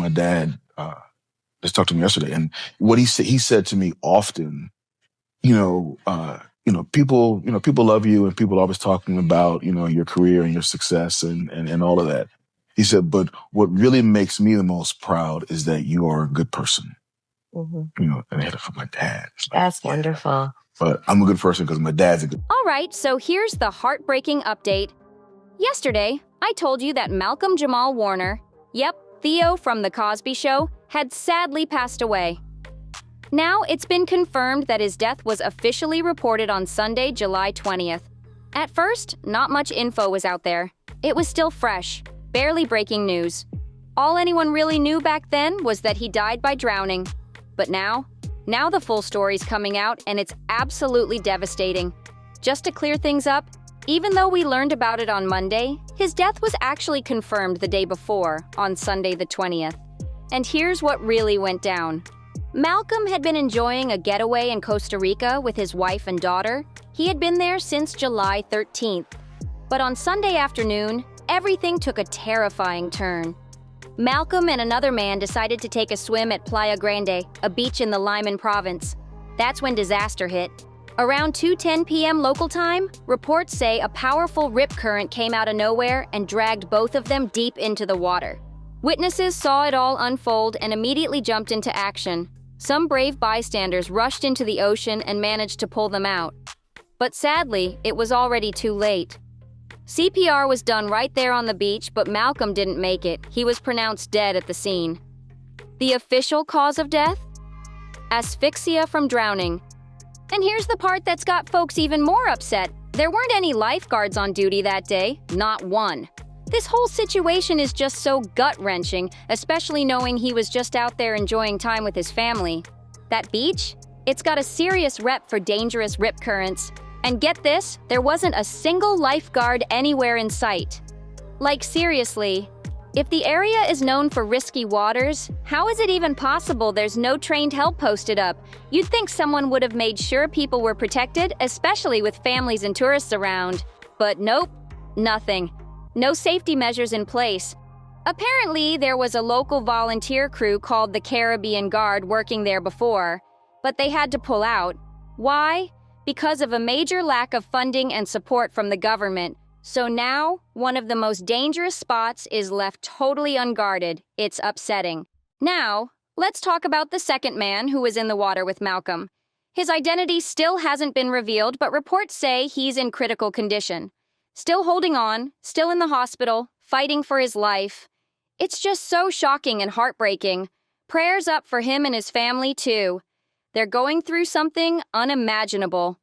my dad just talked to me yesterday, and what he said to me often, people love you, and people are always talking about, your career and your success and all of that. He said, but what really makes me the most proud is that you are a good person. And I had it from my dad. That's wonderful. But I'm a good person because my dad's a good. All right, so here's the heartbreaking update. Yesterday, I told you that Malcolm Jamal Warner, yep, Theo from The Cosby Show, had sadly passed away. Now, it's been confirmed that his death was officially reported on Sunday, July 20th. At first, not much info was out there. It was still fresh, barely breaking news. All anyone really knew back then was that he died by drowning. But now the full story's coming out, and it's absolutely devastating. Just to clear things up, even though we learned about it on Monday, his death was actually confirmed the day before, on Sunday the 20th. And here's what really went down. Malcolm had been enjoying a getaway in Costa Rica with his wife and daughter. He had been there since July 13th. But on Sunday afternoon, everything took a terrifying turn. Malcolm and another man decided to take a swim at Playa Grande, a beach in the Limon province. That's when disaster hit. Around 2:10 p.m. local time, reports say a powerful rip current came out of nowhere and dragged both of them deep into the water. Witnesses saw it all unfold and immediately jumped into action. Some brave bystanders rushed into the ocean and managed to pull them out. But sadly, it was already too late. CPR was done right there on the beach, but Malcolm didn't make it. He was pronounced dead at the scene. The official cause of death? Asphyxia from drowning. And here's the part that's got folks even more upset. There weren't any lifeguards on duty that day, not one. This whole situation is just so gut-wrenching, especially knowing he was just out there enjoying time with his family. That beach? It's got a serious rep for dangerous rip currents. And get this, there wasn't a single lifeguard anywhere in sight. Like seriously, if the area is known for risky waters, how is it even possible there's no trained help posted up? You'd think someone would have made sure people were protected, especially with families and tourists around. But nope, nothing. No safety measures in place. Apparently, there was a local volunteer crew called the Caribbean Guard working there before, but they had to pull out. Why? Because of a major lack of funding and support from the government. So now, one of the most dangerous spots is left totally unguarded. It's upsetting. Now, let's talk about the second man who was in the water with Malcolm. His identity still hasn't been revealed, but reports say he's in critical condition. Still holding on, still in the hospital, fighting for his life. It's just so shocking and heartbreaking. Prayers up for him and his family, too. They're going through something unimaginable.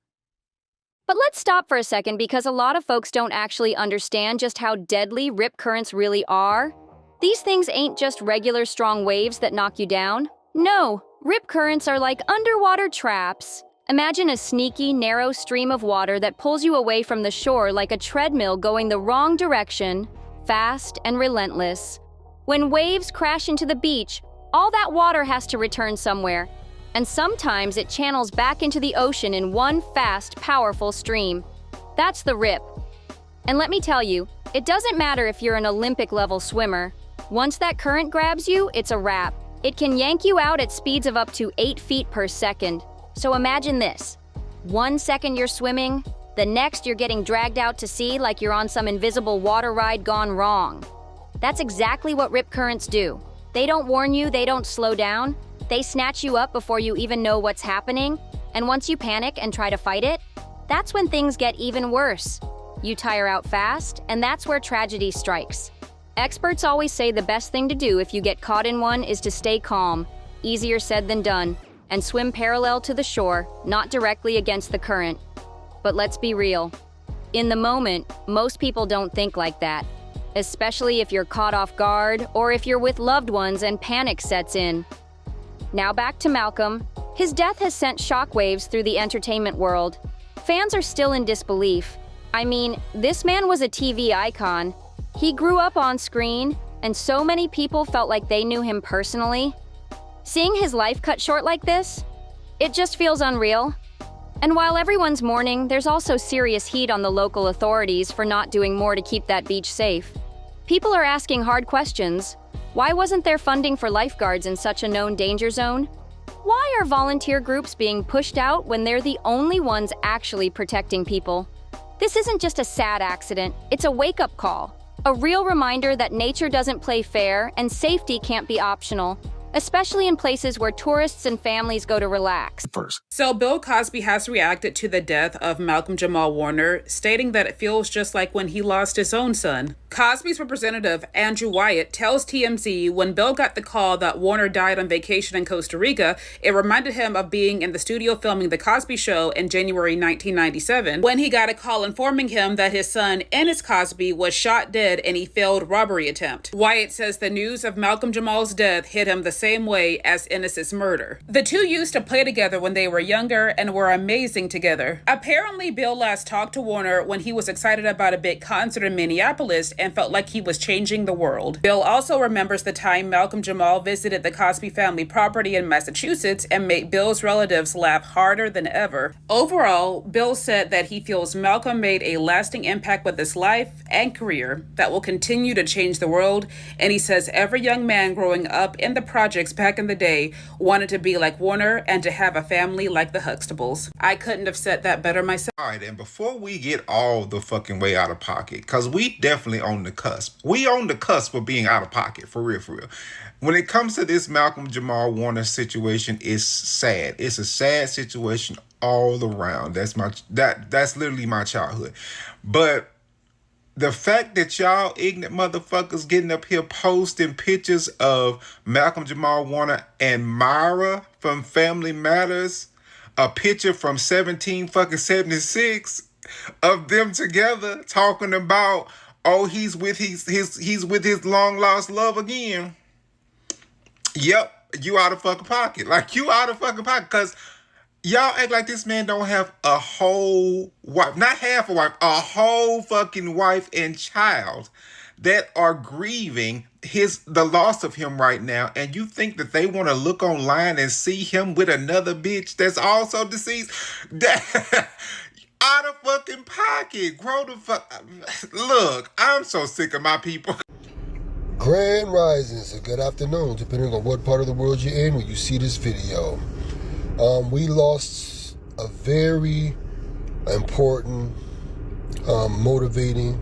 But let's stop for a second because a lot of folks don't actually understand just how deadly rip currents really are. These things ain't just regular strong waves that knock you down. No, rip currents are like underwater traps. Imagine a sneaky, narrow stream of water that pulls you away from the shore like a treadmill going the wrong direction, fast and relentless. When waves crash into the beach, all that water has to return somewhere. And sometimes it channels back into the ocean in one fast, powerful stream. That's the rip. And let me tell you, it doesn't matter if you're an Olympic-level swimmer. Once that current grabs you, it's a wrap. It can yank you out at speeds of up to 8 feet per second. So imagine this. 1 second you're swimming, the next you're getting dragged out to sea like you're on some invisible water ride gone wrong. That's exactly what rip currents do. They don't warn you, they don't slow down. They snatch you up before you even know what's happening, and once you panic and try to fight it, that's when things get even worse. You tire out fast, and that's where tragedy strikes. Experts always say the best thing to do if you get caught in one is to stay calm, easier said than done, and swim parallel to the shore, not directly against the current. But let's be real. In the moment, most people don't think like that, especially if you're caught off guard or if you're with loved ones and panic sets in. Now back to Malcolm. His death has sent shockwaves through the entertainment world. Fans are still in disbelief. I mean, this man was a TV icon. He grew up on screen, and so many people felt like they knew him personally. Seeing his life cut short like this, it just feels unreal. And while everyone's mourning, there's also serious heat on the local authorities for not doing more to keep that beach safe. People are asking hard questions. Why wasn't there funding for lifeguards in such a known danger zone? Why are volunteer groups being pushed out when they're the only ones actually protecting people? This isn't just a sad accident, it's a wake-up call. A real reminder that nature doesn't play fair and safety can't be optional, especially in places where tourists and families go to relax. So Bill Cosby has reacted to the death of Malcolm Jamal Warner, stating that it feels just like when he lost his own son. Cosby's representative, Andrew Wyatt, tells TMZ when Bill got the call that Warner died on vacation in Costa Rica, it reminded him of being in the studio filming The Cosby Show in January 1997, when he got a call informing him that his son, Ennis Cosby, was shot dead in a failed robbery attempt. Wyatt says the news of Malcolm Jamal's death hit him the same way as Ennis's murder. The two used to play together when they were younger and were amazing together. Apparently, Bill last talked to Warner when he was excited about a big concert in Minneapolis and felt like he was changing the world. Bill also remembers the time Malcolm Jamal visited the Cosby family property in Massachusetts and made Bill's relatives laugh harder than ever. Overall, Bill said that he feels Malcolm made a lasting impact with his life and career that will continue to change the world, and he says every young man growing up in the projects back in the day wanted to be like Warner and to have a family like the Huxtables. I couldn't have said that better myself. All right, and before we get all the fucking way out of pocket, because we definitely on the cusp. We on the cusp of being out of pocket, for real, for real. When it comes to this Malcolm Jamal Warner situation, it's sad. It's a sad situation all around. That's literally my childhood. But the fact that y'all ignorant motherfuckers getting up here posting pictures of Malcolm Jamal Warner and Myra from Family Matters, a picture from 1776 of them together talking about, oh, he's with his long lost love again. Yep, you out of fucking pocket. Like, you out of fucking pocket, because y'all act like this man don't have a whole wife, not half a wife, a whole fucking wife and child that are grieving the loss of him right now, and you think that they want to look online and see him with another bitch that's also deceased? Out of fucking pocket. Grow the fuck. Look, I'm so sick of my people. Grand risings, and good afternoon, depending on what part of the world you're in when you see this video. We lost a very important, motivating,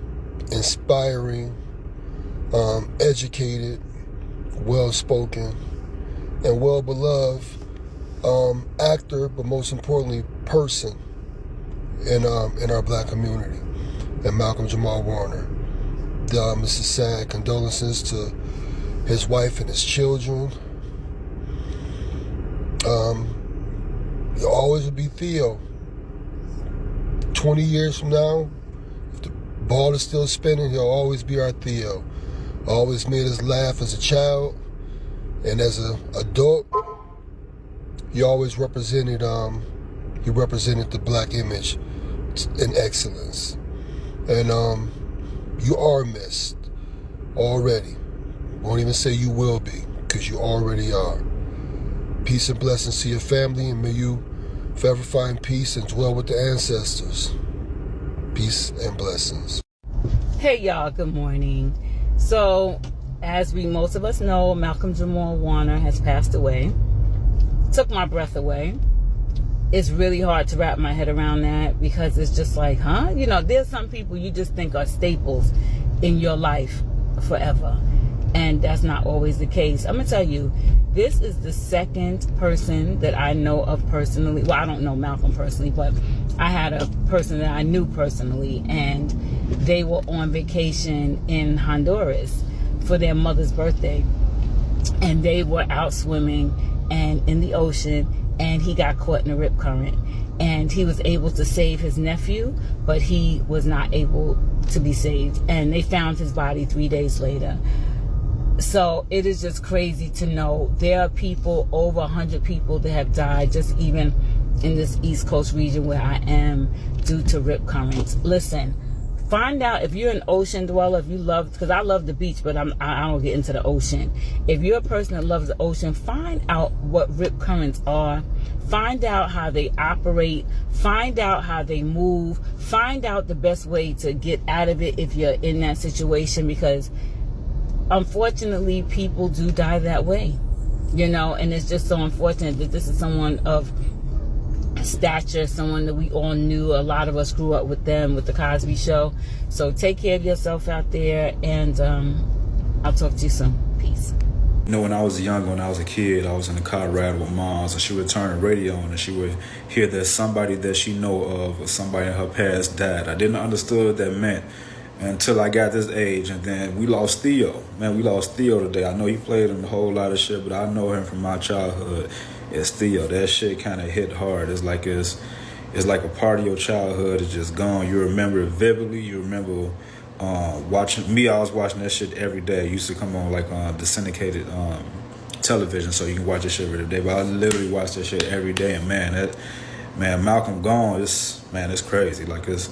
inspiring, educated, well-spoken, and well-beloved actor, but most importantly, person in our black community, and Malcolm Jamal Warner. This is sad. Condolences to his wife and his children. He'll always be Theo. 20 years from now, if the ball is still spinning, he'll always be our Theo. Always made us laugh as a child, and as an adult, he always represented the black image in excellence. And you are missed already. Won't even say you will be, because you already are. Peace and blessings to your family, and may you forever find peace and dwell with the ancestors. Peace and blessings. Hey y'all, good morning. So, as most of us know, Malcolm Jamal Warner has passed away. Took my breath away. It's really hard to wrap my head around that, because it's just like, huh? You know, there's some people you just think are staples in your life forever. And that's not always the case. I'm going to tell you, this is the second person that I know of personally. Well, I don't know Malcolm personally, but I had a person that I knew personally, and they were on vacation in Honduras for their mother's birthday. And they were out swimming and in the ocean, and he got caught in a rip current. And he was able to save his nephew, but he was not able to be saved. And they found his body 3 days later. So it is just crazy to know there are people, over 100 people that have died just even in this East Coast region where I am, due to rip currents. Listen, find out if you're an ocean dweller, if you love, because I love the beach, but I don't get into the ocean. If you're a person that loves the ocean, find out what rip currents are. Find out how they operate. Find out how they move. Find out the best way to get out of it if you're in that situation, because unfortunately, people do die that way, and it's just so unfortunate that this is someone of stature, someone that we all knew. A lot of us grew up with them, with the Cosby Show. So take care of yourself out there, and I'll talk to you soon. Peace. When I was a kid, I was in the car riding with moms, and she would turn the radio on, and she would hear that somebody that she know of or somebody in her past died. I didn't understand what that meant until I got this age, and then we lost Theo. Man, we lost Theo today. I know he played in a whole lot of shit, but I know him from my childhood. It's Theo. That shit kind of hit hard. It's like a part of your childhood is just gone. You remember it vividly. You remember watching me. I was watching that shit every day. It used to come on like the syndicated television, so you can watch that shit every day. But I literally watched that shit every day, and man, Malcolm gone. It's crazy. Like it's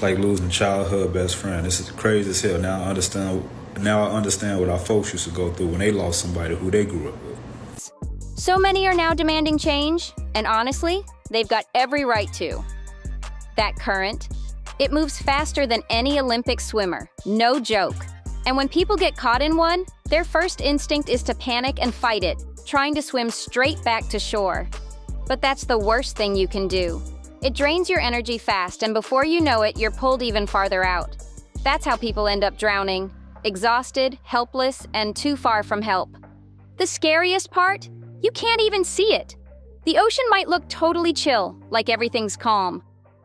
like losing a childhood best friend. This is crazy as hell. Now I understand what our folks used to go through when they lost somebody who they grew up with. So many are now demanding change, and honestly, they've got every right to. That current, it moves faster than any Olympic swimmer, no joke. And when people get caught in one, their first instinct is to panic and fight it, trying to swim straight back to shore. But that's the worst thing you can do. It drains your energy fast, and before you know it, you're pulled even farther out. That's how people end up drowning, exhausted, helpless, and too far from help. The scariest part? You can't even see it. The ocean might look totally chill, like everything's calm.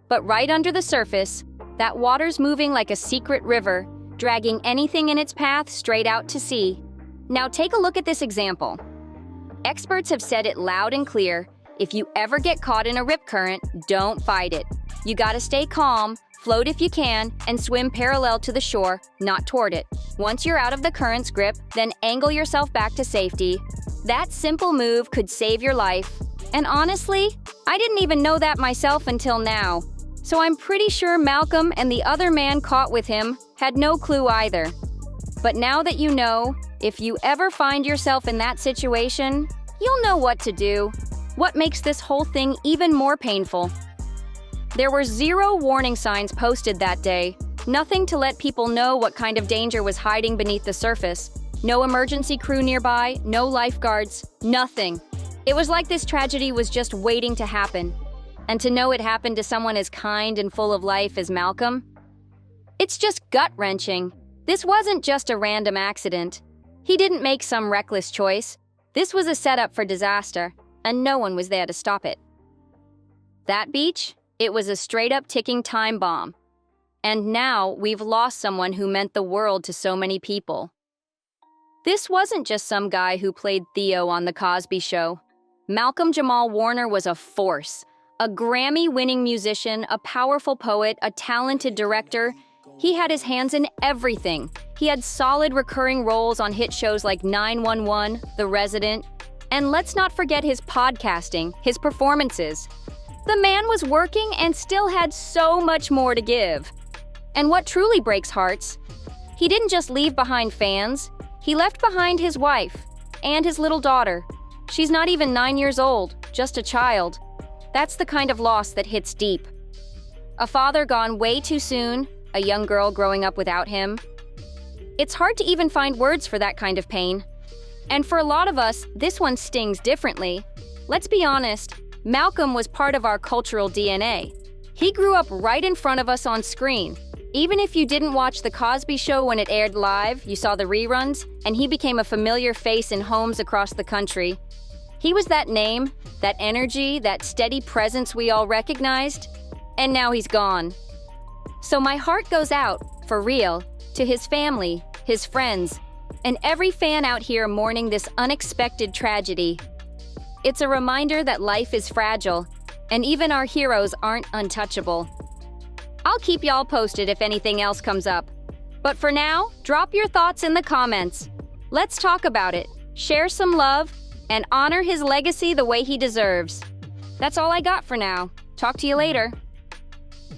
But right under the surface, that water's moving like a secret river, dragging anything in its path straight out to sea. Now take a look at this example. Experts have said it loud and clear. If you ever get caught in a rip current, don't fight it. You gotta stay calm, float if you can, and swim parallel to the shore, not toward it. Once you're out of the current's grip, then angle yourself back to safety. That simple move could save your life. And honestly, I didn't even know that myself until now. So I'm pretty sure Malcolm and the other man caught with him had no clue either. But now that you know, if you ever find yourself in that situation, you'll know what to do. What makes this whole thing even more painful? There were 0 warning signs posted that day. Nothing to let people know what kind of danger was hiding beneath the surface. No emergency crew nearby, no lifeguards, nothing. It was like this tragedy was just waiting to happen. And to know it happened to someone as kind and full of life as Malcolm? It's just gut-wrenching. This wasn't just a random accident. He didn't make some reckless choice. This was a setup for disaster, and no one was there to stop it. That beach? It was a straight-up ticking time bomb. And now we've lost someone who meant the world to so many people. This wasn't just some guy who played Theo on The Cosby Show. Malcolm Jamal Warner was a force. A Grammy-winning musician, a powerful poet, a talented director. He had his hands in everything. He had solid recurring roles on hit shows like 911, The Resident. And let's not forget his podcasting, his performances. The man was working and still had so much more to give. And what truly breaks hearts, he didn't just leave behind fans. He left behind his wife and his little daughter. She's not even 9 years old, just a child. That's the kind of loss that hits deep. A father gone way too soon, a young girl growing up without him. It's hard to even find words for that kind of pain. And for a lot of us, this one stings differently. Let's be honest, Malcolm was part of our cultural DNA. He grew up right in front of us on screen. Even if you didn't watch The Cosby Show when it aired live, you saw the reruns, and he became a familiar face in homes across the country. He was that name, that energy, that steady presence we all recognized, and now he's gone. So my heart goes out, for real, to his family, his friends, and every fan out here mourning this unexpected tragedy. It's a reminder that life is fragile, and even our heroes aren't untouchable. I'll keep y'all posted if anything else comes up. But for now, drop your thoughts in the comments. Let's talk about it, share some love, and honor his legacy the way he deserves. That's all I got for now. Talk to you later.